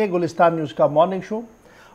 ये गुलिस्तान न्यूज का morning show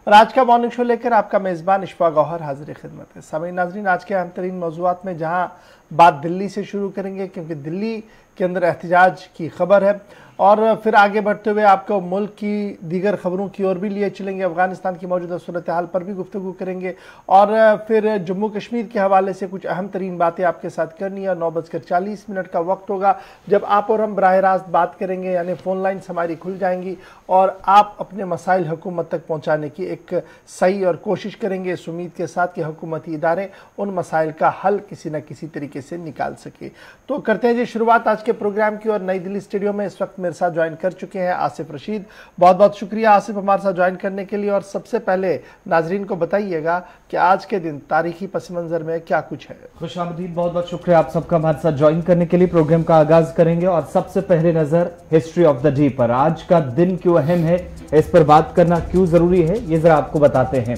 और आज का मॉर्निंग शो लेकर आपका मेजबान इशफा गौहर हाजिर खिदमत है। सामीन नाजरीन, आज के अहम तरीन मौज़ूआत में जहां बात दिल्ली से शुरू करेंगे क्योंकि दिल्ली के अंदर एहतजाज की खबर है और फिर आगे बढ़ते हुए आपको मुल्क की दीगर खबरों की ओर भी लिए चलेंगे। अफगानिस्तान की मौजूदा सूरत हाल पर भी गुफ्तगू करेंगे और फिर जम्मू कश्मीर के हवाले से कुछ अहम तरीन बातें आपके साथ करनी है। 9:40 का वक्त होगा जब आप और हम बराह रास्त बात करेंगे, यानी फ़ोन लाइन्स हमारी खुल जाएंगी और आप अपने मसाइल हुकूमत तक पहुँचाने की एक सही और कोशिश करेंगे इस उम्मीद के साथ कि हुकूमती इदारे उन मसाइल का हल किसी न किसी तरीके से निकाल सके। तो करते हैं जी शुरुआत आज के प्रोग्राम की और नई दिल्ली स्टूडियो में इस वक्त मेरे साथ ज्वाइन कर चुके हैं आसिफ रशीद। बहुत बहुत शुक्रिया आसिफ हमारे साथ ज्वाइन करने के लिए। और सबसे पहले नाजरीन को बताइएगा कि आज के दिन तारीखी पस मंजर में क्या कुछ है। खुशामदीद, बहुत बहुत शुक्रिया आप सबका हमारे साथ ज्वाइन करने के लिए। प्रोग्राम का आगाज करेंगे और सबसे पहले नजर हिस्ट्री ऑफ द डे पर। आज का दिन क्यों अहम है, इस पर बात करना क्यों जरूरी है, ये जरा आपको बताते हैं।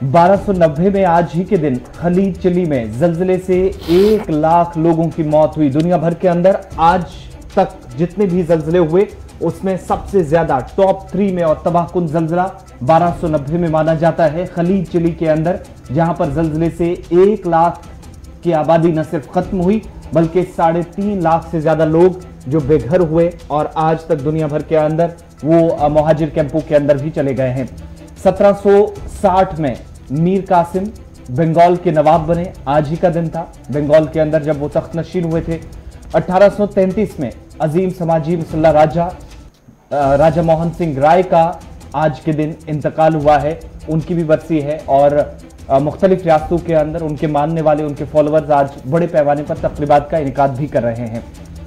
1290 में आज ही के दिन खलीज चिली में जल्जले से 1 लाख लोगों की मौत हुई। दुनिया भर के अंदर आज तक जितने भी जल्जले हुए उसमें सबसे ज्यादा टॉप 3 में और तबाहकुन जल्जला 1290 में माना जाता है खलीज चिली के अंदर, जहां पर जल्जले से 1 लाख की आबादी न सिर्फ खत्म हुई बल्कि 3.5 लाख से ज्यादा लोग जो बेघर हुए और आज तक दुनिया भर के अंदर वो मुहाजिर कैंपों के अंदर भी चले गए हैं। 1760 में मीर कासिम बंगाल के नवाब बने, आज ही का दिन था बंगाल के अंदर जब वो तख्त नशीन हुए थे। 1833 में अजीम समाजी मुसल्ला राजा मोहन सिंह राय का आज के दिन इंतकाल हुआ है, उनकी भी बरसी है और मुख्तलिफ रियासतों के अंदर उनके मानने वाले, उनके फॉलोअर्स आज बड़े पैमाने पर तकरीबात का इनेकाद भी कर रहे हैं।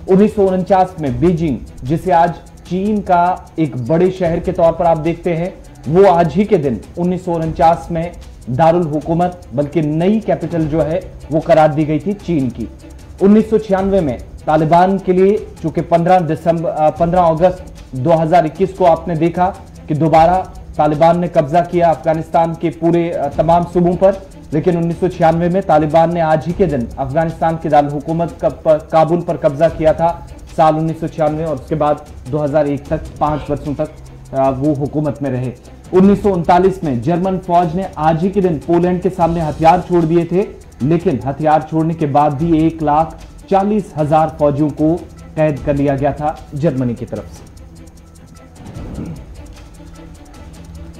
1949 में बीजिंग, जिसे आज चीन का एक बड़े शहर के तौर पर आप देखते हैं, वो आज ही के दिन 1949 में दारुल हुकूमत बल्कि नई कैपिटल जो है वो करार दी गई थी चीन की। 1996 में तालिबान के लिए, चूंकि 15 अगस्त 2021 को आपने देखा कि दोबारा तालिबान ने कब्जा किया अफगानिस्तान के पूरे तमाम सूबों पर, लेकिन 1996 में तालिबान ने आज ही के दिन अफगानिस्तान के दारुल हुकूमत काबुल पर कब्जा किया था साल 1996 और उसके बाद 2001 तक 5 वर्षों तक वो हुकूमत में रहे। 1939 में जर्मन फौज ने आज ही के दिन पोलैंड के सामने हथियार छोड़ दिए थे, लेकिन हथियार छोड़ने के बाद भी 1,40,000 फौजियों को कैद कर लिया गया था जर्मनी की तरफ से।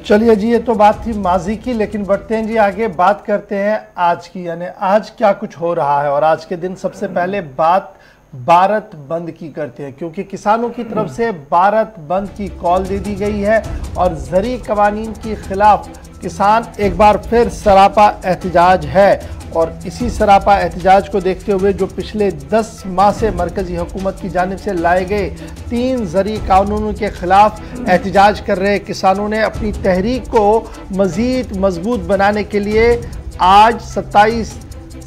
चलिए जी, ये तो बात थी माजी की, लेकिन बढ़ते हैं जी आगे, बात करते हैं आज की, यानी आज क्या कुछ हो रहा है। और आज के दिन सबसे पहले बात भारत बंद की करते हैं क्योंकि किसानों की तरफ से भारत बंद की कॉल दे दी गई है और ज़री कवानीन के खिलाफ किसान एक बार फिर सरापा एहतजाज है। और इसी सरापा एहतजाज को देखते हुए जो पिछले 10 माह से मरकज़ी हुकूमत की जानिब से लाए गए 3 ज़री कानूनों के खिलाफ एहतजाज कर रहे किसानों ने अपनी तहरीक को मज़ीद मजबूत बनाने के लिए आज 27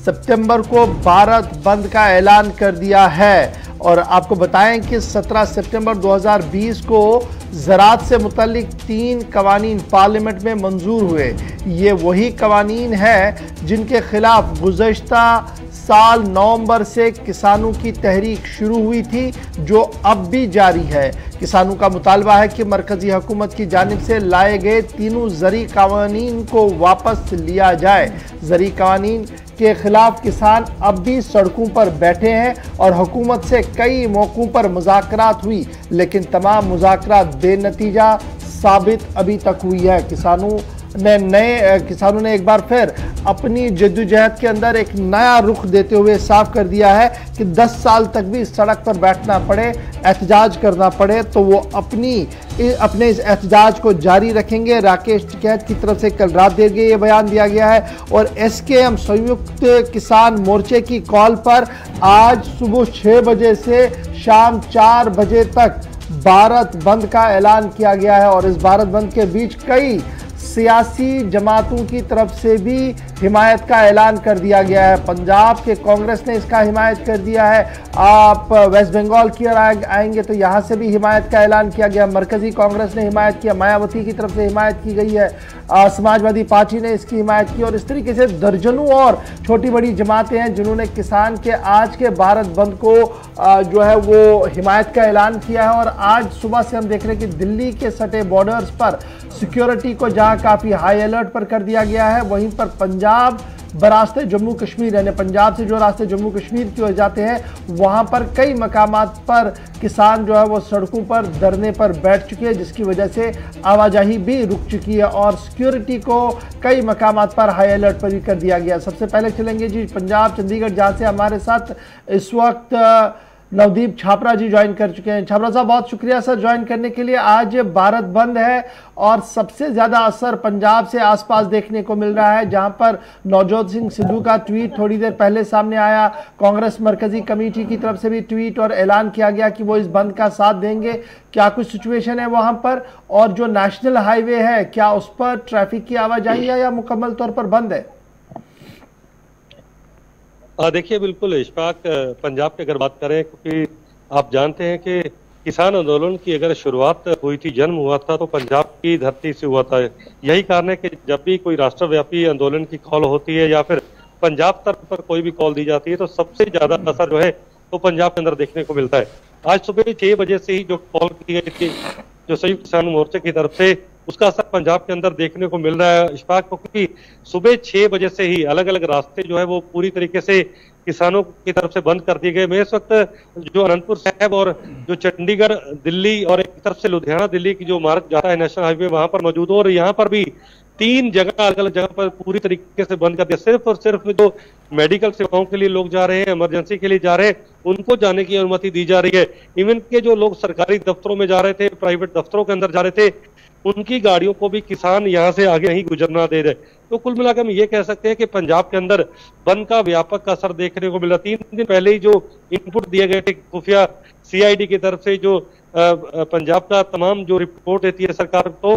सितंबर को भारत बंद का ऐलान कर दिया है। और आपको बताएं कि 17 सितंबर 2020 को ज़राअत से मुतल्लिक 3 कवानीन पार्लियामेंट में मंजूर हुए। ये वही कवानीन है जिनके खिलाफ गुज़श्ता साल नवंबर से किसानों की तहरीक शुरू हुई थी, जो अब भी जारी है। किसानों का मुतालबा है कि मरकज़ी हुकूमत की जानिब से लाए गए तीनों ज़री कवानीन को वापस लिया जाए। ज़री कवानीन के खिलाफ किसान अब भी सड़कों पर बैठे हैं और हुकूमत से कई मौक़ों पर मुज़ाकरात हुई, लेकिन तमाम मुज़ाकरात बेनतीजा साबित अभी तक हुई है। किसानों ने एक बार फिर अपनी जद्दोजहद के अंदर एक नया रुख देते हुए साफ कर दिया है कि 10 साल तक भी सड़क पर बैठना पड़े, एहतजाज करना पड़े, तो वो अपने इस एहतजाज को जारी रखेंगे। राकेश टिकैत की तरफ से कल रात देर गई ये बयान दिया गया है और SKM संयुक्त किसान मोर्चे की कॉल पर आज सुबह 6 बजे से शाम 4 बजे तक भारत बंद का ऐलान किया गया है। और इस भारत बंद के बीच कई सियासी जमातों की तरफ से भी हिमायत का ऐलान कर दिया गया है। पंजाब के कांग्रेस ने इसका हिमायत कर दिया है। आप वेस्ट बंगाल की ओर आएंगे तो यहाँ से भी हिमायत का ऐलान किया गया। मरकजी कांग्रेस ने हिमायत किया, मायावती की तरफ से हिमायत की गई है, समाजवादी पार्टी ने इसकी हिमायत की और इस तरीके से दर्जनों और छोटी बड़ी जमातें हैं जिन्होंने किसान के आज के भारत बंद को जो है वो हिमायत का ऐलान किया है। और आज सुबह से हम देख रहे हैं कि दिल्ली के सटे बॉर्डर्स पर सिक्योरिटी को जहां काफी हाई अलर्ट पर कर दिया गया है, वहीं पर पंजाब बरास्ते जम्मू कश्मीर यानी पंजाब से जो रास्ते जम्मू कश्मीर की ओर जाते हैं वहां पर कई मकामात पर किसान जो है वो सड़कों पर धरने पर बैठ चुके हैं, जिसकी वजह से आवाजाही भी रुक चुकी है और सिक्योरिटी को कई मकामात पर हाई अलर्ट पर भी कर दिया गया। सबसे पहले चलेंगे जी पंजाब चंडीगढ़, जहां से हमारे साथ इस वक्त नवदीप छापरा जी ज्वाइन कर चुके हैं। छापरा साहब बहुत शुक्रिया सर ज्वाइन करने के लिए। आज भारत बंद है और सबसे ज्यादा असर पंजाब से आसपास देखने को मिल रहा है, जहां पर नवजोत सिंह सिद्धू का ट्वीट थोड़ी देर पहले सामने आया। कांग्रेस मरकजी कमेटी की तरफ से भी ट्वीट और ऐलान किया गया कि वो इस बंद का साथ देंगे। क्या कुछ सिचुएशन है वहां पर, और जो नेशनल हाईवे है क्या उस पर ट्रैफिक की आवाजाही है या मुकम्मल तौर पर बंद है? देखिए बिल्कुल इशफाक, पंजाब की अगर बात करें, क्योंकि आप जानते हैं कि किसान आंदोलन की अगर शुरुआत हुई थी, जन्म हुआ था तो पंजाब की धरती से हुआ था। यही कारण है कि जब भी कोई राष्ट्रव्यापी आंदोलन की कॉल होती है या फिर पंजाब तर्क पर कोई भी कॉल दी जाती है तो सबसे ज्यादा असर जो है वो पंजाब के अंदर देखने को मिलता है। आज सुबह 6 बजे से ही जो कॉल की गई थी जो संयुक्त किसान मोर्चे की तरफ से, उसका असर पंजाब के अंदर देखने को मिल रहा है इशफाक को, क्योंकि सुबह 6 बजे से ही अलग अलग रास्ते जो है वो पूरी तरीके से किसानों की तरफ से बंद कर दिए गए। मैं इस वक्त जो अनंतपुर साहब और जो चंडीगढ़ दिल्ली और एक तरफ से लुधियाना दिल्ली की जो मार्ग जाता है नेशनल हाईवे, वहां पर मौजूद हूं और यहाँ पर भी 3 जगह अलग अलग जगह पर पूरी तरीके से बंद कर दिया। सिर्फ और सिर्फ जो मेडिकल सेवाओं के लिए लोग जा रहे हैं, इमरजेंसी के लिए जा रहे हैं, उनको जाने की अनुमति दी जा रही है। इवन के जो लोग सरकारी दफ्तरों में जा रहे थे, प्राइवेट दफ्तरों के अंदर जा रहे थे, उनकी गाड़ियों को भी किसान यहां से आगे नहीं गुजरना दे रहे। तो कुल मिलाकर हम ये कह सकते हैं कि पंजाब के अंदर बंद का व्यापक असर देखने को मिला। 3 दिन पहले ही जो इनपुट दिए गए थे खुफिया सीआईडी की तरफ से, जो पंजाब का तमाम जो रिपोर्ट देती है सरकार को,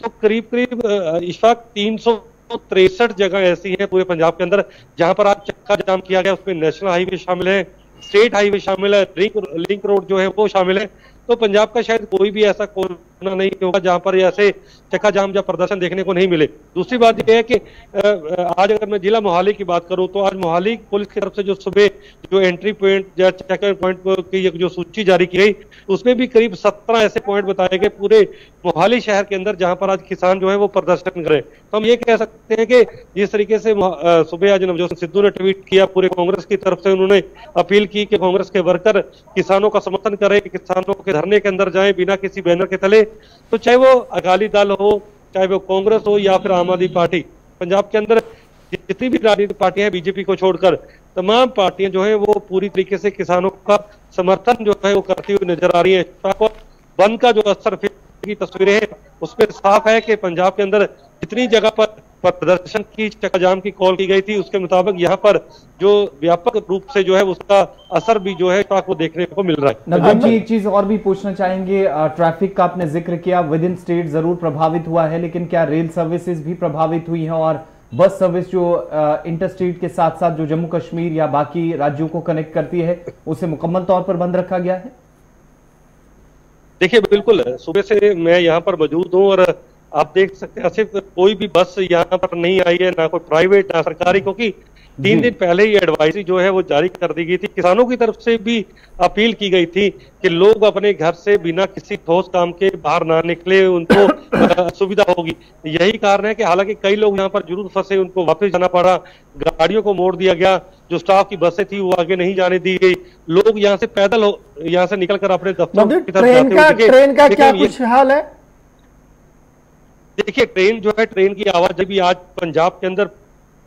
तो करीब करीब इशफाक 363 जगह ऐसी हैं पूरे पंजाब के अंदर जहां पर आज चक्का जाम किया गया। उसमें नेशनल हाईवे शामिल है, स्टेट हाईवे शामिल है, लिंक रोड जो है वो शामिल है। तो पंजाब का शायद कोई भी ऐसा कोना नहीं होगा जहां पर ऐसे चक्का जाम या प्रदर्शन देखने को नहीं मिले। दूसरी बात यह है कि आज अगर मैं जिला मोहाली की बात करूं तो आज मोहाली पुलिस की तरफ से जो सुबह जो एंट्री पॉइंट या चेक पॉइंट की जो सूची जारी की गई, उसमें भी करीब 17 ऐसे पॉइंट बताए गए पूरे मोहाली शहर के अंदर जहां पर आज किसान जो है वो प्रदर्शन करें। तो हम ये कह सकते हैं कि जिस तरीके से सुबह आज नवजोत सिद्धू ने ट्वीट किया, पूरे कांग्रेस की तरफ से उन्होंने अपील की कि कांग्रेस के वर्कर किसानों का समर्थन करें, किसानों के धरने के अंदर जाएं बिना किसी बैनर के तले। तो चाहे वो अकाली दल हो, चाहे वो कांग्रेस हो या फिर आम आदमी पार्टी, पंजाब के अंदर जितनी भी राजनीतिक पार्टियां हैं बीजेपी को छोड़कर, तमाम पार्टियां जो है वो पूरी तरीके से किसानों का समर्थन जो है वो करती हुई नजर आ रही है। बंद का जो असर की तस्वीरें हैं उसमें साफ है कि पंजाब के अंदर जितनी जगह पर प्रदर्शन की चक्काजाम की कॉल की गई थी, उसके मुताबिक यहाँ पर जो व्यापक रूप से जो है उसका असर भी जो है वो देखने को मिल रहा है। नवदीप जी, एक चीज और भी पूछना चाहेंगे, ट्रैफिक का आपने जिक्र किया, विद इन स्टेट जरूर प्रभावित हुआ है, लेकिन क्या रेल सर्विसेज भी प्रभावित हुई है और बस सर्विस जो इंटर स्टेट के साथ साथ जो जम्मू कश्मीर या बाकी राज्यों को कनेक्ट करती है उसे मुकम्मल तौर पर बंद रखा गया है? देखिए बिल्कुल, सुबह से मैं यहाँ पर मौजूद हूँ और आप देख सकते हैं सिर्फ कोई भी बस यहाँ पर नहीं आई है, ना कोई प्राइवेट ना सरकारी, क्योंकि 3 दिन पहले ही एडवाइजरी जो है वो जारी कर दी गई थी। किसानों की तरफ से भी अपील की गई थी कि लोग अपने घर से बिना किसी ठोस काम के बाहर ना निकले, उनको सुविधा होगी। यही कारण है कि हालांकि कई लोग यहाँ पर जरूर फंसे, उनको वापस जाना पड़ा, गाड़ियों को मोड़ दिया गया, जो स्टाफ की बसें थी वो आगे नहीं जाने दी गई, लोग यहाँ से पैदल यहाँ से निकलकर अपने दफ्तरों की तरफ जाते। ट्रेन का क्या कुछ हाल है? देखिए ट्रेन जो है, ट्रेन की आवाजाही भी आज पंजाब के अंदर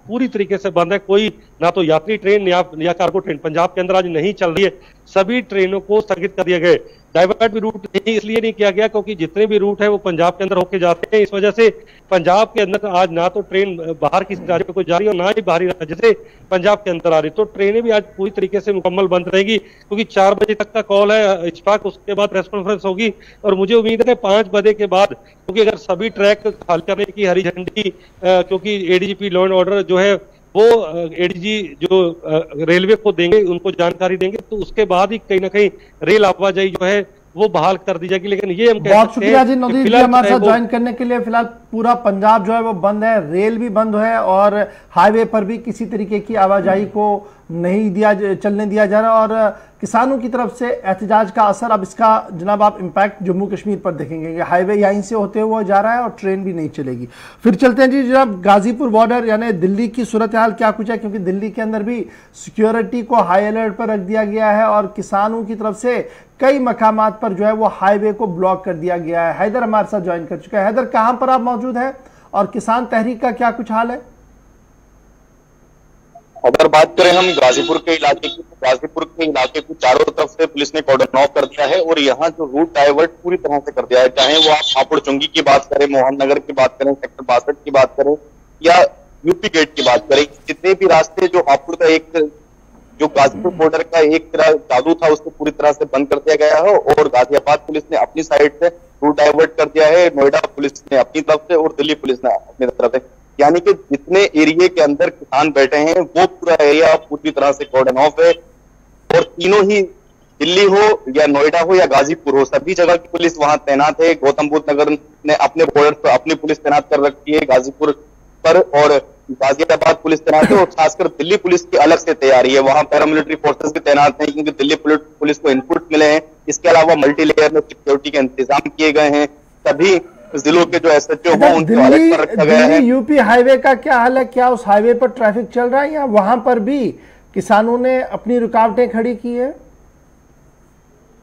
पूरी तरीके से बंद है। कोई ना तो यात्री ट्रेन या कार्गो ट्रेन पंजाब के अंदर आज नहीं चल रही है। सभी ट्रेनों को स्थगित कर दिया गया। डाइवर्ट भी रूट नहीं इसलिए नहीं किया गया क्योंकि जितने भी रूट है वो पंजाब के अंदर होके जाते हैं। इस वजह से पंजाब के अंदर आज ना तो ट्रेन बाहर किसी राज्य में कोई जा रही है और ना ही बाहरी राज्य से पंजाब के अंदर आ रही, तो ट्रेनें भी आज पूरी तरीके से मुकम्मल बंद रहेगी क्योंकि 4 बजे तक का कॉल है इशफाक, उसके बाद प्रेस कॉन्फ्रेंस होगी और मुझे उम्मीद है 5 बजे के बाद, क्योंकि अगर सभी ट्रैक खाली करने की हरी झंडी क्योंकि एडीजीपी लॉ एंड ऑर्डर जो है वो एडीजी जो रेलवे को देंगे, उनको जानकारी देंगे, तो उसके बाद ही कहीं ना कहीं रेल आवाजाही जो है वो बहाल कर दी जाएगी। लेकिन ये हम बहुत शुक्रिया जी नदीर जी हमारे साथ ज्वाइन करने के लिए। फिलहाल पूरा पंजाब जो है वो बंद है, रेल भी बंद है और हाईवे पर भी किसी तरीके की आवाजाही को नहीं चलने दिया जा रहा और किसानों की तरफ से एहतजाज का असर, अब इसका जनाब आप इम्पैक्ट जम्मू कश्मीर पर देखेंगे कि हाईवे यहीं से होते हुए जा रहा है और ट्रेन भी नहीं चलेगी। फिर चलते हैं जी जनाब गाजीपुर बॉर्डर यानी दिल्ली की सूरत हाल क्या कुछ है, क्योंकि दिल्ली के अंदर भी सिक्योरिटी को हाई अलर्ट पर रख दिया गया है और किसानों की तरफ से कई मकामात पर जो है वो हाईवे को ब्लॉक कर दिया गया है। हैदर हमारे साथ ज्वाइन कर चुका है। हैदर, कहां पर आप मौजूद है और किसान तहरीक का क्या कुछ हाल है? अगर बात करें हम गाजीपुर के इलाके की, तो गाजीपुर के इलाके को चारों तरफ से पुलिस ने कॉर्डन ऑफ कर दिया है और यहाँ जो रूट डाइवर्ट पूरी तरह से कर दिया है, चाहे वो आप हापुड़ चुंगी की बात करें, मोहन नगर की बात करें, सेक्टर 62 की बात करें या यूपी गेट की बात करें, जितने भी रास्ते जो हापुड़ का एक जो गाजीपुर बॉर्डर का एक तरह जादू था उसको पूरी तरह से बंद कर दिया गया है और गाजियाबाद पुलिस ने अपनी साइड से रूट डाइवर्ट कर दिया है, नोएडा पुलिस ने अपनी तरफ से और दिल्ली पुलिस ने अपनी तरफ से, यानी कि जितने एरिया के अंदर किसान बैठे हैं वो पूरा एरिया पूरी तरह से कॉर्डन ऑफ है और तीनों ही दिल्ली हो या नोएडा हो या गाजीपुर हो, सभी जगह की पुलिस वहां तैनात है। गौतम बुद्ध नगर ने अपने बॉर्डर पर अपनी पुलिस तैनात कर रखी है गाजीपुर पर और गाजियाबाद पुलिस तैनात है और खासकर दिल्ली पुलिस की अलग से तैयारी है, वहां पैरामिलिट्री फोर्सेस भी तैनात हैं क्योंकि दिल्ली पुलिस को इनपुट मिले हैं। इसके अलावा मल्टी लेयर में सिक्योरिटी के इंतजाम किए गए हैं, सभी जिलों के जो एसएचओ हो उनको अलग पर रखा गया है। यूपी हाईवे का क्या हाल है, क्या उस हाईवे पर ट्रैफिक चल रहा है या वहां पर भी किसानों ने अपनी रुकावटें खड़ी की है?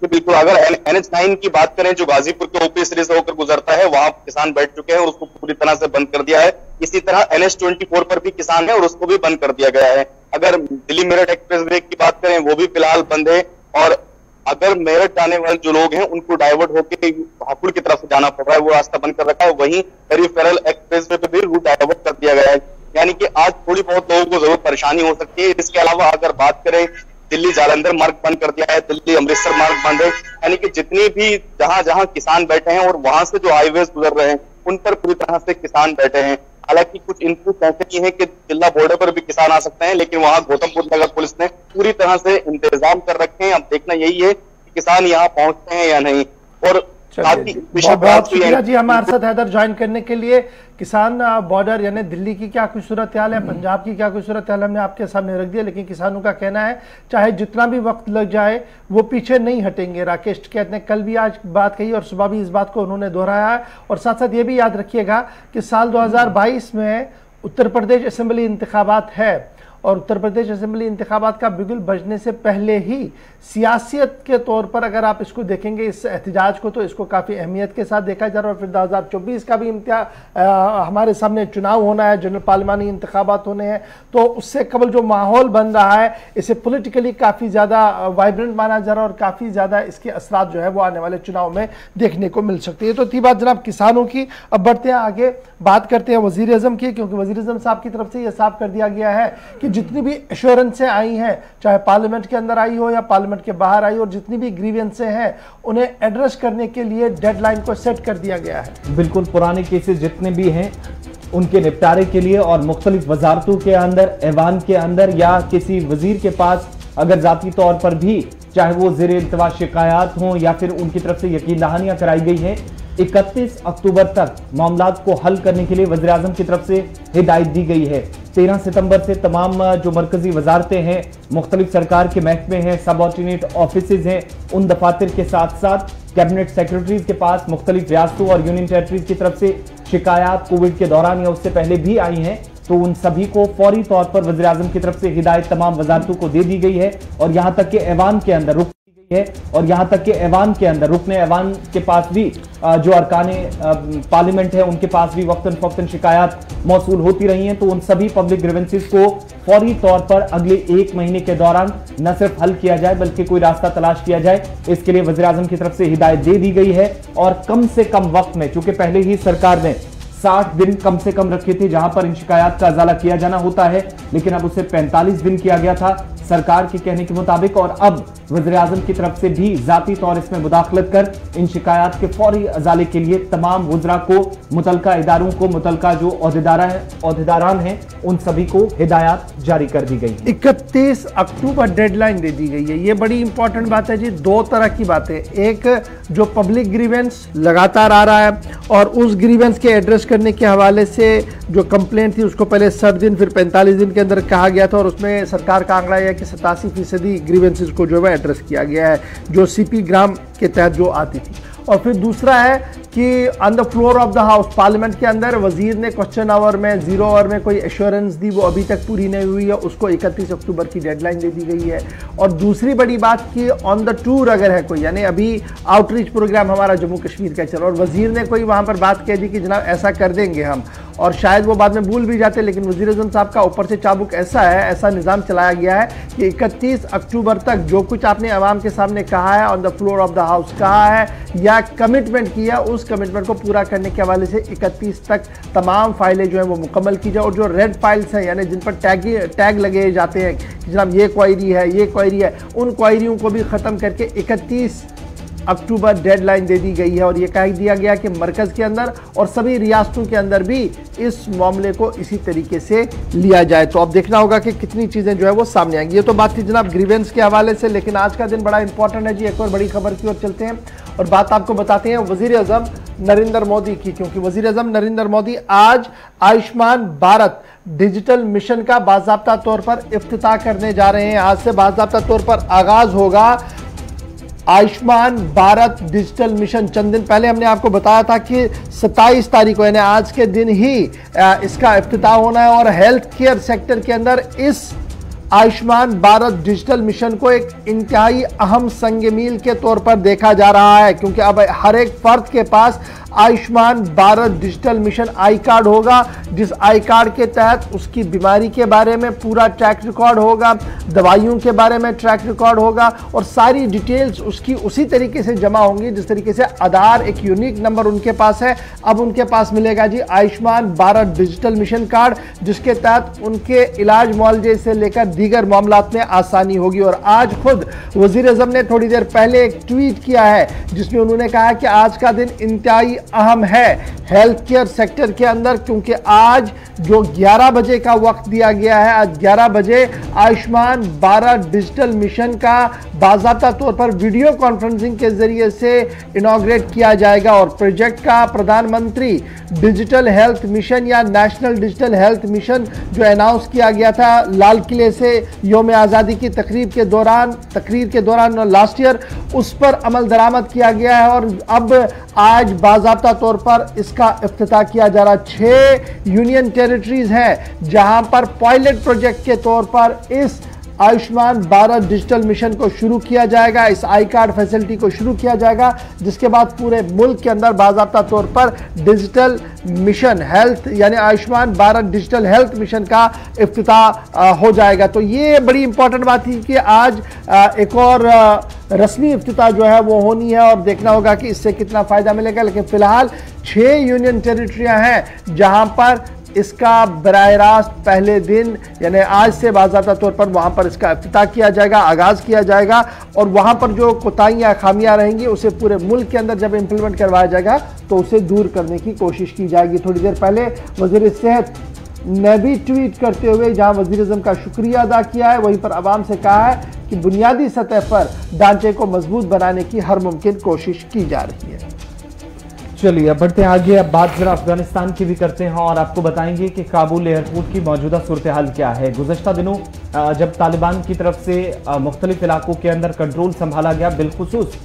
बिल्कुल, अगर NH9 की बात करें जो गाजीपुर के ओपी सीरीज से होकर गुजरता है वहां किसान बैठ चुके हैं और उसको पूरी तरह से बंद कर दिया है। इसी तरह NH24 पर भी किसान है और उसको भी बंद कर दिया गया है। अगर दिल्ली मेरठ एक्सप्रेस वे की बात करें वो भी फिलहाल बंद है और अगर मेरठ जाने वाले जो लोग हैं उनको डाइवर्ट होकर हापुड़ की तरफ से जाना पड़ रहा है, वो रास्ता बंद कर रखा है। वहीं पेरिफेरल एक्सप्रेस वे पे भी रूट डाइवर्ट कर दिया गया है, यानी कि आज थोड़ी बहुत लोगों को जरूर परेशानी हो सकती है। इसके अलावा अगर बात करें दिल्ली जालंधर मार्ग बंद कर दिया है, दिल्ली अमृतसर मार्ग बंद है, यानी कि जितनी भी जहां जहां किसान बैठे हैं और वहां से जो हाईवेज गुजर रहे हैं उन पर पूरी तरह से किसान बैठे हैं। हालांकि कुछ इनपुट ऐसे की है कि जिला बॉर्डर पर भी किसान आ सकते हैं, लेकिन वहां गौतम बुद्ध नगर पुलिस ने पूरी तरह से इंतजाम कर रखे हैं। अब देखना यही है कि किसान यहाँ पहुंचते हैं या नहीं। और बहुत शुक्रिया जी हमारे साथ हैदर ज्वाइन करने के लिए। किसान बॉर्डर यानी दिल्ली की क्या कुछ सूरत हाल है, पंजाब की क्या कुछ सूरत हाल हमने आपके सामने रख दिया, लेकिन किसानों का कहना है चाहे जितना भी वक्त लग जाए वो पीछे नहीं हटेंगे। राकेश टिकैत ने कल भी आज बात कही और सुबह भी इस बात को उन्होंने दोहराया है। और साथ साथ ये भी याद रखिएगा कि साल 2022 में उत्तर प्रदेश असेंबली इंतखाबात है और उत्तर प्रदेश असेंबली इंतखाबात का बिगुल बजने से पहले ही सियासियत के तौर पर अगर आप इसको देखेंगे इस एहतजाज को, तो इसको काफ़ी अहमियत के साथ देखा जा रहा है। और फिर 2024 का भी हमारे सामने चुनाव होना है, जनरल पार्लिमानी इंतखाबात होने हैं, तो उससे कबल जो माहौल बन रहा है इसे पॉलिटिकली काफ़ी ज़्यादा वाइब्रेंट माना जा रहा है और काफ़ी ज़्यादा इसके असरात जो है वो आने वाले चुनाव में देखने को मिल सकती है। तो थी बात जनाब किसानों की। अब बढ़ते हैं आगे, बात करते हैं वज़ीर आज़म की, क्योंकि वज़ीर आज़म साहब की तरफ से यह साफ कर दिया गया है कि जितनी भी एश्योरेंसें आई हैं, चाहे पार्लियामेंट के अंदर आई हो या पार्लियामेंट के बाहर आई, और जितनी भी ग्रीवेंसें हैं उन्हें एड्रेस करने के लिए डेडलाइन को सेट कर दिया गया है। बिल्कुल, पुराने केसेस जितने भी हैं उनके निपटारे के लिए और मुख्तलिफ वजारतों के अंदर, ऐवान के अंदर या किसी वजीर के पास अगर जाती तौर पर भी चाहे वो ज़ेरे इल्तवा शिकायत हों या फिर उनकी तरफ से यकीन दहानियां कराई गई हैं, 31 अक्टूबर तक मामलात को हल करने के लिए वज़ीर आज़म की तरफ से हिदायत दी गई है। 13 सितंबर से तमाम जो मरकजी वजारतें हैं, मुख्तलिफ सरकार के महकमे हैं, सब ऑर्डिनेट ऑफिसेज हैं, उन दफातर के साथ साथ कैबिनेट सेक्रेटरीज के पास मुख्तलिफ रियासतों और यूनियन टेरिटरीज की तरफ से शिकायत कोविड के दौरान या उससे पहले भी आई हैं, तो उन सभी को फौरी तौर पर वज़ीर आज़म की तरफ से हिदायत तमाम वजारतों को दे दी गई है। और यहाँ तक कि ऐवान के अंदर रुकने ऐवान के पास भी जो अरकाने पार्लियामेंट है उनके पास भी वक्तन फौक्तन शिकायत मौसूल होती रही हैं, तो उन सभी पब्लिक ग्रीवेंसेस को फौरी तौर पर अगले 1 महीने के दौरान न सिर्फ हल किया जाए बल्कि कोई रास्ता तलाश किया जाए। इसके लिए वज़ीर आज़म की तरफ से हिदायत दे दी गई है और कम से कम वक्त में, चूंकि पहले ही सरकार ने 60 दिन कम से कम रखे थे जहां पर इन शिकायत का अजाला किया जाना होता है, लेकिन अब उसे 45 दिन किया गया था सरकार के कहने के मुताबिक। और अब वज़ीर आज़म की तरफ से भी जाती तौर इसमें मुदाखलत कर इन शिकायत के फौरी अजाले के लिए तमाम वज़रा को, मुतलका इदारों को, मुतलका जो ओहदेदारान हैं उन सभी को हिदायत जारी कर दी गई। 31 अक्टूबर डेडलाइन दे दी गई है। ये बड़ी इंपॉर्टेंट बात है जी। दो तरह की बातें, एक जो पब्लिक ग्रीवेंस लगातार आ रहा है और उस ग्रीवेंस के एड्रेस करने के हवाले से जो कंप्लेंट थी उसको पहले 60 दिन फिर 45 दिन के अंदर कहा गया था और उसमें सरकार का आंकड़ा यह है कि 87% ग्रीवेंसेस को जो है एड्रेस किया गया है जो सीपी ग्राम के तहत जो आती थी। और फिर दूसरा है कि on the floor of the house parliament के अंदर वजीर ने क्वेश्चन आवर में, 0 आवर में कोई एश्योरेंस दी, वो अभी तक पूरी नहीं हुई है, उसको 31 अक्टूबर की डेडलाइन दे दी गई है। और दूसरी बड़ी बात कि ऑन द टूर अगर है कोई, यानी अभी आउटरीच प्रोग्राम हमारा जम्मू कश्मीर का चल और वजीर ने कोई वहाँ पर बात कह दी कि जनाब ऐसा कर देंगे हम, और शायद वो बाद में भूल भी जाते, लेकिन वज़ीर आज़म साहब का ऊपर से चाबुक ऐसा है, ऐसा निज़ाम चलाया गया है कि 31 अक्टूबर तक जो कुछ आपने आवाम के सामने कहा है, on the floor of the house कहा है या कमिटमेंट किया, उस कमिटमेंट को पूरा करने के हवाले से 31 तक तमाम फाइलें जो हैं वो मुकम्मल की जाए। और जो रेड फाइल्स हैं, यानी जिन पर टैग लगे जाते हैं कि जनाब ये क्वायरी है, ये क्वायरी है, उन क्वायरियों को भी ख़त्म करके 31 अक्टूबर डेडलाइन दे दी गई है। और ये कह दिया गया कि मरकज़ के अंदर और सभी रियासतों के अंदर भी इस मामले को इसी तरीके से लिया जाए। तो अब देखना होगा कि कितनी चीज़ें जो है वो सामने आएंगी। ये तो बात थी जनाब ग्रीवेंस के हवाले से, लेकिन आज का दिन बड़ा इंपॉर्टेंट है जी। एक और बड़ी खबर की ओर चलते हैं और बात आपको बताते हैं वज़ीर आज़म नरेंद्र मोदी की, क्योंकि वज़ीर आज़म नरेंद्र मोदी आज आयुष्मान भारत डिजिटल मिशन का बाज़ाब्ता तौर पर इफ्तिताह करने जा रहे हैं। आज से बाज़ाब्ता तौर पर आगाज़ होगा आयुष्मान भारत डिजिटल मिशन। चंद दिन पहले हमने आपको बताया था कि 27 तारीख को, यानी आज के दिन ही इसका इफ्तिताह होना है और हेल्थ केयर सेक्टर के अंदर इस आयुष्मान भारत डिजिटल मिशन को एक इंतहाई अहम संग मील के तौर पर देखा जा रहा है, क्योंकि अब हर एक फर्द के पास Ayushman Bharat digital mission I card होगा, जिस आई कार्ड के तहत उसकी बीमारी के बारे में पूरा ट्रैक रिकॉर्ड होगा, दवाइयों के बारे में ट्रैक रिकॉर्ड होगा और सारी डिटेल्स उसकी उसी तरीके से जमा होंगी जिस तरीके से आधार एक यूनिक नंबर उनके पास है, अब उनके पास मिलेगा जी Ayushman Bharat digital mission card, जिसके तहत उनके इलाज मुआवजे से लेकर दीगर मामलात में आसानी होगी। और आज खुद वज़ीर आज़म ने थोड़ी देर पहले एक ट्वीट किया है जिसमें उन्होंने कहा कि आज का दिन इंतहाई अहम है हेल्थ केयर सेक्टर के अंदर, क्योंकि आज जो 11 बजे का वक्त दिया गया है, आज 11 बजे आयुष्मान भारत डिजिटल मिशन का बाज़ाब्ता तौर पर वीडियो कॉन्फ्रेंसिंग के जरिए से इनॉग्रेट किया जाएगा। और प्रोजेक्ट का प्रधानमंत्री डिजिटल हेल्थ मिशन या नेशनल डिजिटल हेल्थ मिशन जो अनाउंस किया गया था लाल किले से यौम आज़ादी की तकरीर के दौरान लास्ट ईयर, उस पर अमल दरामद किया गया है और अब आज बाज़ाब्ता तौर पर इसका इफ्तिताह किया जा रहा है। 6 यूनियन टेरिटरीज हैं जहां पर पायलट प्रोजेक्ट के तौर पर इस आयुष्मान भारत डिजिटल मिशन को शुरू किया जाएगा, इस आई कार्ड फैसिलिटी को शुरू किया जाएगा, जिसके बाद पूरे मुल्क के अंदर बाज़ाब्ता तौर पर डिजिटल मिशन हेल्थ यानी Ayushman Bharat digital health mission का इफ्तिताह हो जाएगा। तो ये बड़ी इंपॉर्टेंट बात थी कि आज एक और रस्मी इफ्तिताह जो है वो होनी है और देखना होगा कि इससे कितना फ़ायदा मिलेगा। लेकिन फिलहाल 6 यूनियन टेरिटरियाँ हैं जहाँ पर इसका बराह रास्त पहले दिन यानी आज से बाज़ाब्ता तौर पर वहाँ पर इसका इफ्तिताह किया जाएगा, आगाज़ किया जाएगा और वहाँ पर जो कोताहियाँ खामियाँ रहेंगी उसे पूरे मुल्क के अंदर जब इम्प्लीमेंट करवाया जाएगा तो उसे दूर करने की कोशिश की जाएगी। थोड़ी देर पहले वज़ीर सेहत ने भी ट्वीट करते हुए जहाँ वज़ीर आज़म का शुक्रिया अदा किया है, वहीं पर आवाम से कहा है कि बुनियादी सतह पर ढांचे को मजबूत बनाने की हर मुमकिन कोशिश की जा रही है। चलिए अब बढ़ते हैं आगे। अब बात जरा अफगानिस्तान की भी करते हैं और आपको बताएंगे कि काबुल एयरपोर्ट की मौजूदा सूरत हाल क्या है। गुज़श्ता दिनों जब तालिबान की तरफ से मुख्तलिफ इलाकों के अंदर कंट्रोल संभाला गया, बिलखुसूस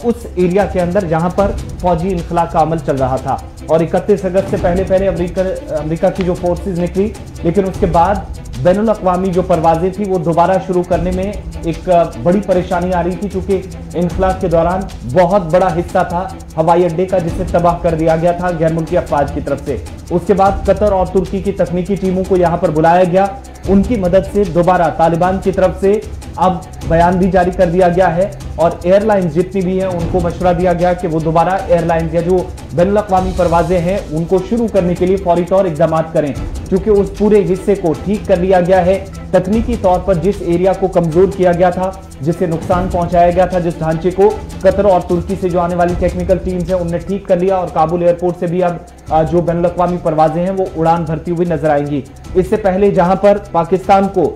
उस एरिया के अंदर जहां पर फौजी इनखला का अमल चल रहा था और 31 अगस्त से पहले अमेरिका की जो फोर्सेस निकली, लेकिन उसके बाद बैनुल अक़वामी जो परवाजें थी वो दोबारा शुरू करने में एक बड़ी परेशानी आ रही थी, क्योंकि इनखला के दौरान बहुत बड़ा हिस्सा था हवाई अड्डे का जिसे तबाह कर दिया गया था गैर मुल्की अफवाज की तरफ से। उसके बाद कतर और तुर्की की तकनीकी टीमों को यहाँ पर बुलाया गया उनकी मदद से दोबारा तालिबान की तरफ से अब बयान भी जारी कर दिया गया है और एयरलाइंस जितनी भी हैं उनको मशवरा दिया गया कि वो दोबारा एयरलाइंस या जो बैनुल-अक़वामी परवाजें हैं उनको शुरू करने के लिए फौरी तौर इक़दाम करें, क्योंकि उस पूरे हिस्से को ठीक कर लिया गया है। तकनीकी तौर पर जिस एरिया को कमजोर किया गया था, जिससे नुकसान पहुंचाया गया था, जिस ढांचे को कतर और तुर्की से जो आने वाली टेक्निकल टीम्स हैं उनने ठीक कर लिया और काबुल एयरपोर्ट से भी अब जो बैनुल-अक़वामी परवाजें हैं वो उड़ान भरती हुई नजर आएंगी। इससे पहले जहां पर पाकिस्तान को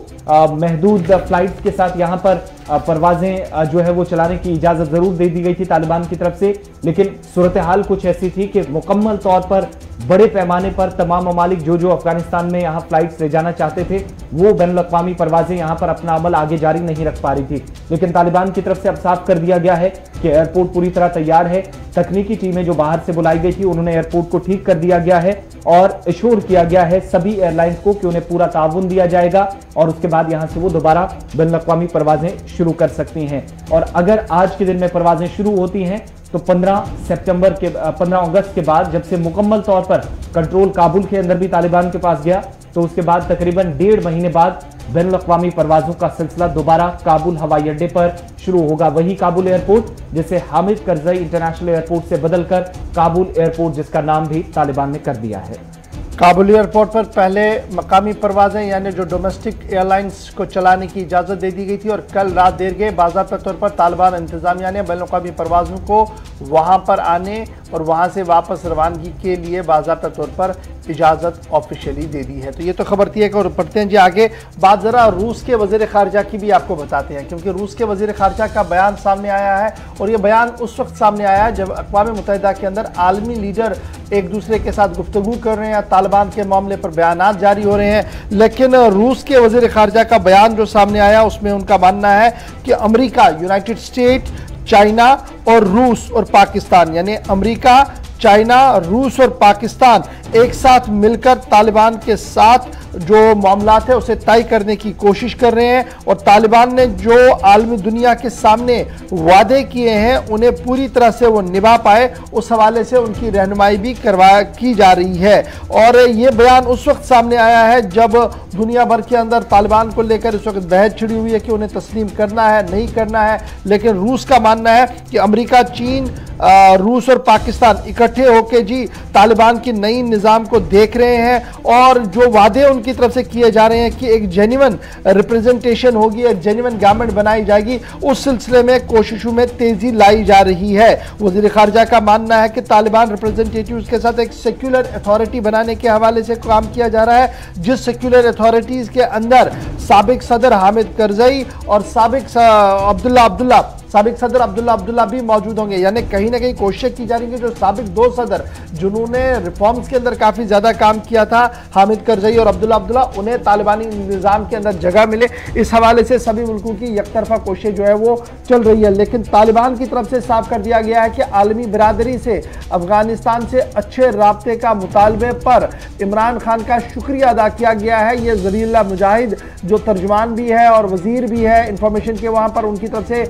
महदूद फ्लाइट्स के साथ यहां पर परवाजें जो है वो चलाने की इजाजत जरूर दे दी गई थी तालिबान की तरफ से, लेकिन सूरत हाल कुछ ऐसी थी कि मुकम्मल तौर पर बड़े पैमाने पर तमाम ममालिक जो अफगानिस्तान में यहाँ फ्लाइट्स ले जाना चाहते थे वो बैनुल-अक़वामी परवाजें यहाँ पर अपना अमल आगे जारी नहीं रख पा रही थी। लेकिन तालिबान की तरफ से अब साफ कर दिया गया है कि एयरपोर्ट पूरी तरह तैयार है। तकनीकी टीमें जो बाहर से बुलाई गई थी उन्होंने एयरपोर्ट को ठीक कर दिया गया है और एश्योर किया गया है सभी एयरलाइंस को कि उन्हें पूरा ताउन दिया जाएगा और उसके बाद यहां से वो दोबारा बैनुल-अक़वामी परवाजें शुरू कर सकती हैं। और अगर आज के दिन में परवाजें शुरू होती हैं तो 15 अगस्त के बाद, जब से मुकम्मल तौर पर कंट्रोल काबुल के अंदर भी तालिबान के पास गया, तो उसके बाद तकरीबन 1.5 महीने बाद बैनुल-अक़वामी परवाजों का सिलसिला दोबारा काबुल हवाई अड्डे पर शुरू होगा। वही काबुल एयरपोर्ट जिसे हामिद करजई इंटरनेशनल एयरपोर्ट से बदलकर काबुल एयरपोर्ट, जिसका नाम भी तालिबान ने कर दिया है। काबुल एयरपोर्ट पर पहले मकामी परवाजें यानी जो डोमेस्टिक एयरलाइंस को चलाने की इजाज़त दे दी गई थी और कल रात देर गए बाज़ाब्ता तौर पर तालिबान इंतज़ामिया ने बैनुल-अक़वामी परवाज़ों को वहां पर आने और वहां से वापस रवानगी के लिए बाज़ाब्ता तौर पर इजाज़त ऑफिशियली दे दी है। तो ये तो खबर थी। और पढ़ते हैं जी आगे, बात ज़रा रूस के वज़ीर ख़ारिजा की भी आपको बताते हैं, क्योंकि रूस के वज़ीर ख़ारिजा का बयान सामने आया है और ये बयान उस वक्त सामने आया है जब अक़वाम मुत्तहिदा के अंदर आलमी लीडर एक दूसरे के साथ गुफ्तगू कर रहे हैं, तालिबान के मामले पर बयानात जारी हो रहे हैं। लेकिन रूस के वज़ीर ख़ारिजा का बयान जो सामने आया उसमें उनका मानना है कि अमेरिका, यूनाइटेड स्टेट, चाइना और रूस और पाकिस्तान, यानी अमेरिका, चाइना, रूस और पाकिस्तान एक साथ मिलकर तालिबान के साथ जो मामलात है उसे तय करने की कोशिश कर रहे हैं और तालिबान ने जो आलमी दुनिया के सामने वादे किए हैं उन्हें पूरी तरह से वो निभा पाए, उस हवाले से उनकी रहनुमाई भी की जा रही है। और ये बयान उस वक्त सामने आया है जब दुनिया भर के अंदर तालिबान को लेकर इस वक्त बहस छिड़ी हुई है कि उन्हें तस्लीम करना है नहीं करना है। लेकिन रूस का मानना है कि अमेरिका, चीन, रूस और पाकिस्तान इकट्ठे होकर जी तालिबान की नई निज़ाम को देख रहे हैं और जो वादे उनकी तरफ से किए जा रहे हैं कि एक जेन्युइन रिप्रेजेंटेशन होगी, एक जेन्युइन गवर्नमेंट बनाई जाएगी, उस सिलसिले में कोशिशों में तेजी लाई जा रही है। वज़ीर ख़ारिजा का मानना है कि तालिबान रिप्रेजेंटेटिव्स के साथ एक सेक्युलर अथॉरिटी बनाने के हवाले से काम किया जा रहा है, जिस सेक्युलर अथॉरिटीज़ के अंदर साबिक सदर हामिद करजई और साबिक सदर अब्दुल्ला भी मौजूद होंगे। यानी कहीं ना कहीं कोशिश की जा रही है जो साबिक 2 सदर जिन्होंने रिफॉर्म्स के अंदर काफ़ी ज़्यादा काम किया था, हामिद करजई और अब्दुल्ला, उन्हें तालिबानी निज़ाम के अंदर जगह मिले, इस हवाले से सभी मुल्कों की यकतरफा कोशिश जो है वो चल रही है। लेकिन तालिबान की तरफ से साफ कर दिया गया है कि आलमी बिरादरी से अफगानिस्तान से अच्छे राब्ते का मुतालबे पर इमरान खान का शुक्रिया अदा किया गया है। ये ज़रीउल्लाह मुजाहिद जो तर्जुमान भी है और वज़ीर भी है इंफॉर्मेशन के, वहाँ पर उनकी तरफ से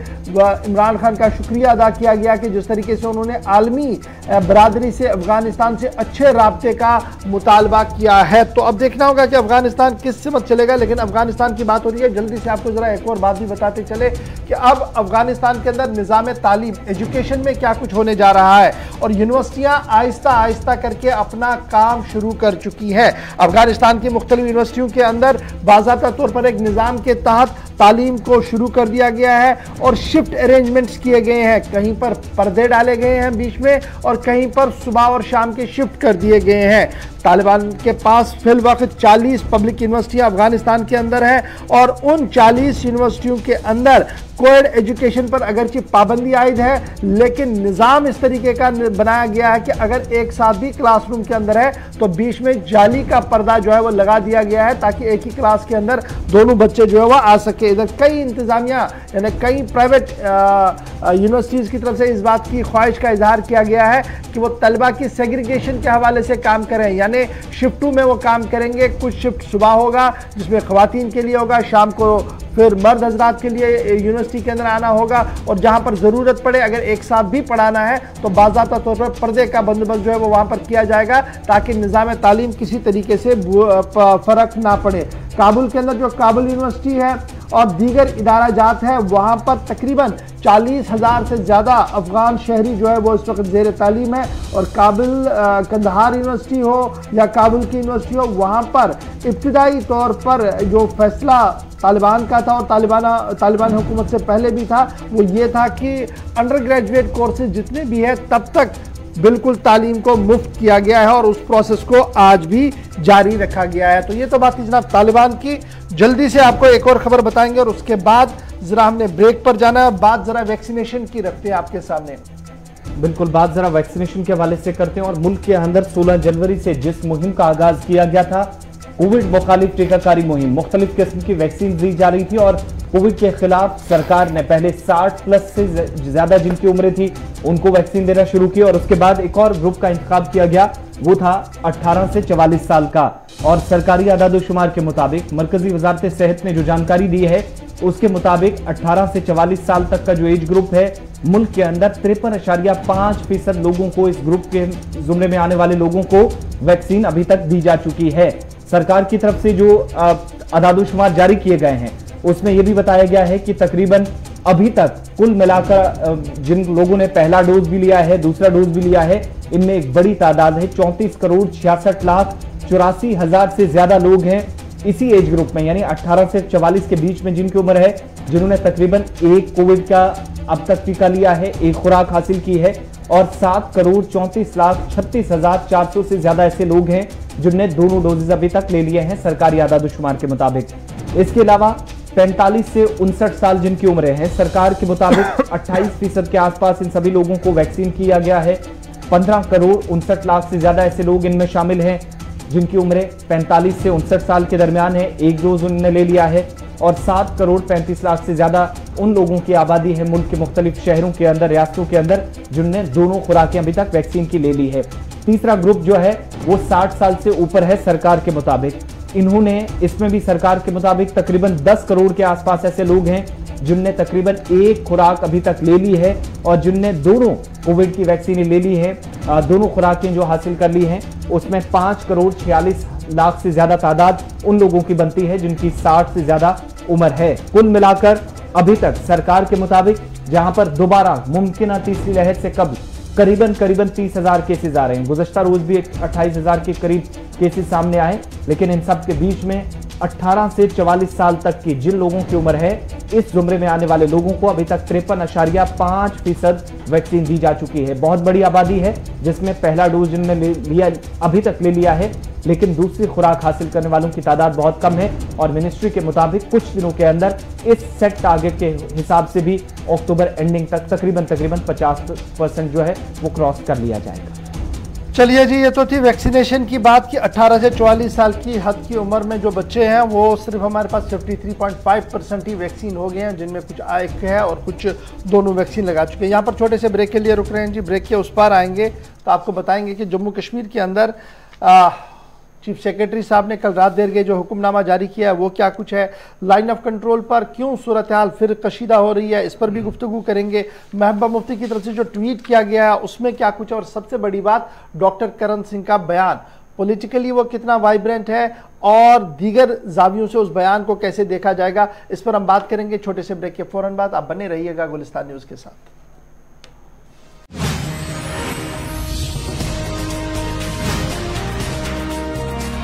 इमरान खान का शुक्रिया अदा किया गया कि जिस तरीके से उन्होंने आलमी बरादरी से अफगानिस्तान से अच्छे राब्ते का मुतालबा किया है। तो अब देखना होगा कि अफगानिस्तान किस सिमत चलेगा। लेकिन अफगानिस्तान की बात हो रही है, जल्दी से आपको जरा एक और बात भी बताते चले कि अब अफगानिस्तान के अंदर निज़ाम तालीम, एजुकेशन में क्या कुछ होने जा रहा है और यूनिवर्सिटियां आहिस्ता आहिस्ता करके अपना काम शुरू कर चुकी हैं। अफगानिस्तान की मुख्तलिफ यूनिवर्सिटियों के अंदर बाज़ाब्ता तौर पर एक निज़ाम के तहत तालीम को शुरू कर दिया गया है और शिफ्ट अरेंजमेंट्स किए गए हैं। कहीं पर पर्दे डाले गए हैं बीच में और कहीं पर सुबह और शाम के शिफ्ट कर दिए गए हैं। तालिबान के पास फिल वक्त 40 पब्लिक यूनिवर्सिटियां अफगानिस्तान के अंदर हैं और उन 40 यूनिवर्सिटियों के अंदर कोएड एजुकेशन पर अगरचि पाबंदी आयद है, लेकिन निज़ाम इस तरीके का बनाया गया है कि अगर एक साथ भी क्लासरूम के अंदर है तो बीच में जाली का पर्दा जो है वो लगा दिया गया है ताकि एक ही क्लास के अंदर दोनों बच्चे जो है वो आ सके। इधर कई इंतजामिया यानी कई प्राइवेट यूनिवर्सिटीज़ की तरफ से इस बात की ख्वाहिश का इजहार किया गया है कि वो तलबा की सेग्रीगेशन के हवाले से काम करें, यानी शिफ्टों में वो काम करेंगे। कुछ शिफ्ट सुबह होगा जिसमें ख़वातीन के लिए होगा, शाम को फिर मर्द हजरात के लिए यूनिवर्सिटी यूनिवर्सिटी के अंदर आना होगा और जहां पर जरूरत पड़े अगर एक साथ भी पढ़ाना है तो बाज़ाब्ता तौर पर पर्दे का बंदोबस्त जो है वो वहां पर किया जाएगा ताकि निज़ाम तालीम किसी तरीके से फर्क ना पड़े। काबुल के अंदर जो काबुल यूनिवर्सिटी है और दीगर इदारा जात है वहां पर तकरीबन 40,000 से ज़्यादा अफगान शहरी जो है वो इस वक्त ज़ेर तालीम है। और काबुल कंदहार यूनिवर्सिटी हो या काबुल की यूनिवर्सिटी हो वहां पर इब्तिदाई तौर पर जो फैसला तालिबान का था और तालिबान हुकूमत से पहले भी था वो ये था कि अंडर ग्रेजुएट कोर्सेज जितने भी है तब तक बिल्कुल तालीम को मुफ्त किया गया है और उस प्रोसेस को आज भी जारी रखा गया है। तो ये तो बात थी जनाब तालिबान की। जल्दी से आपको एक और खबर बताएंगे और उसके बाद जरा हमने ब्रेक पर जाना है। बात जरा वैक्सीनेशन की रखते हैं आपके सामने। बिल्कुल, बात जरा वैक्सीनेशन के हवाले से करते हैं और मुल्क के अंदर 16 जनवरी से जिस मुहिम का आगाज किया गया था, कोविड मुखालिफ टीकाकारी मुहिम, मुख्तलिफ किस्म की वैक्सीन दी जा रही थी और कोविड के खिलाफ सरकार ने पहले 60 प्लस से ज्यादा जिनकी उम्रें थी उनको वैक्सीन देना शुरू की और उसके बाद एक और ग्रुप का इंतखाब किया गया, वो था 18 से 44 साल का। और सरकारी आदादोशुमार के मुताबिक मरकजी वजारत सेहत ने जो जानकारी दी है उसके मुताबिक 18 से 44 साल तक का जो एज ग्रुप है मुल्क के अंदर 53.5% लोगों को, इस ग्रुप के जुमरे में आने वाले लोगों को वैक्सीन अभी तक दी जा चुकी है। सरकार की तरफ से जो आदादोशुमार जारी किए गए हैं उसमें यह भी बताया गया है कि तकरीबन अभी तक कुल मिलाकर जिन लोगों ने पहला डोज भी लिया है, दूसरा डोज भी लिया है, इनमें एक बड़ी तादाद है, 34,66,84,000 से ज्यादा लोग हैं इसी एज ग्रुप में, यानी 18 से 44 के बीच में जिनकी उम्र है, जिन्होंने तकरीबन एक कोविड का अब तक टीका लिया है, एक खुराक हासिल की है और 7,34,36,400 से ज्यादा ऐसे लोग हैं जिनने दोनों डोजेज अभी तक ले लिए हैं सरकारी आदादोशुमार के मुताबिक। इसके अलावा 45 से 59 साल जिनकी उम्र है, सरकार के मुताबिक 28% के आसपास इन सभी लोगों को वैक्सीन किया गया है। 15,59,00,000 से ज्यादा ऐसे लोग इनमें शामिल हैं जिनकी उम्रें 45 से 59 साल के दरमियान है, एक डोज उन्होंने ले लिया है और 7,35,00,000 से ज्यादा उन लोगों की आबादी है मुल्क के मुख्तलिफ शहरों के अंदर, रियासतों के अंदर, जिनने दोनों खुराकें अभी तक वैक्सीन की ले ली है। तीसरा ग्रुप जो है वो 60 साल से ऊपर है सरकार के मुताबिक। इन्होंने, इसमें भी सरकार के मुताबिक तकरीबन 10 करोड़ के आसपास ऐसे लोग हैं जिनने तकरीबन एक खुराक अभी तक ले ली है और जिनने दोनों कोविड की वैक्सीन ले ली है, दोनों खुराकें जो हासिल कर ली हैं उसमें 5,46,00,000 से ज्यादा तादाद उन लोगों की बनती है जिनकी 60 से ज्यादा उम्र है। कुल मिलाकर अभी तक सरकार के मुताबिक जहां पर दोबारा मुमकिन तीसरी लहर से करीबन 30,000 केसेस आ रहे हैं, गुज़श्ता रोज भी 28,000 के करीब केसेस सामने आए, लेकिन इन सब के बीच में 18 से 44 साल तक की जिन लोगों की उम्र है, इस जुमरे में आने वाले लोगों को अभी तक 53.5% वैक्सीन दी जा चुकी है। बहुत बड़ी आबादी है जिसमें पहला डोज जिनने लिया अभी तक ले लिया है, लेकिन दूसरी खुराक हासिल करने वालों की तादाद बहुत कम है और मिनिस्ट्री के मुताबिक कुछ दिनों के अंदर इस सेट टारगेट के हिसाब से भी अक्टूबर एंडिंग तक तकरीबन 50% जो है वो क्रॉस कर लिया जाएगा। चलिए जी, ये तो थी वैक्सीनेशन की बात कि 18 से 44 साल की हद की उम्र में जो बच्चे हैं वो सिर्फ हमारे पास 53.5% ही वैक्सीन हो गए हैं, जिनमें कुछ एक है और कुछ दोनों वैक्सीन लगा चुके हैं। यहाँ पर छोटे से ब्रेक के लिए रुक रहे हैं जी, ब्रेक के उस पार आएंगे तो आपको बताएंगे कि जम्मू कश्मीर के अंदर चीफ सेक्रेटरी साहब ने कल रात देर के जो हुक्मनामा जारी किया है वो क्या कुछ है, लाइन ऑफ कंट्रोल पर क्यों सूरत हाल फिर कशीदा हो रही है, इस पर भी गुफ्तगू करेंगे। महबूबा मुफ्ती की तरफ से जो ट्वीट किया गया है उसमें क्या कुछ है और सबसे बड़ी बात डॉक्टर करण सिंह का बयान, पॉलिटिकली वो कितना वाइब्रेंट है और दीगर जावियों से उस बयान को कैसे देखा जाएगा, इस पर हम बात करेंगे छोटे से ब्रेक के फौरन बाद। आप बने रहिएगा गुलिस्तान न्यूज़ के साथ।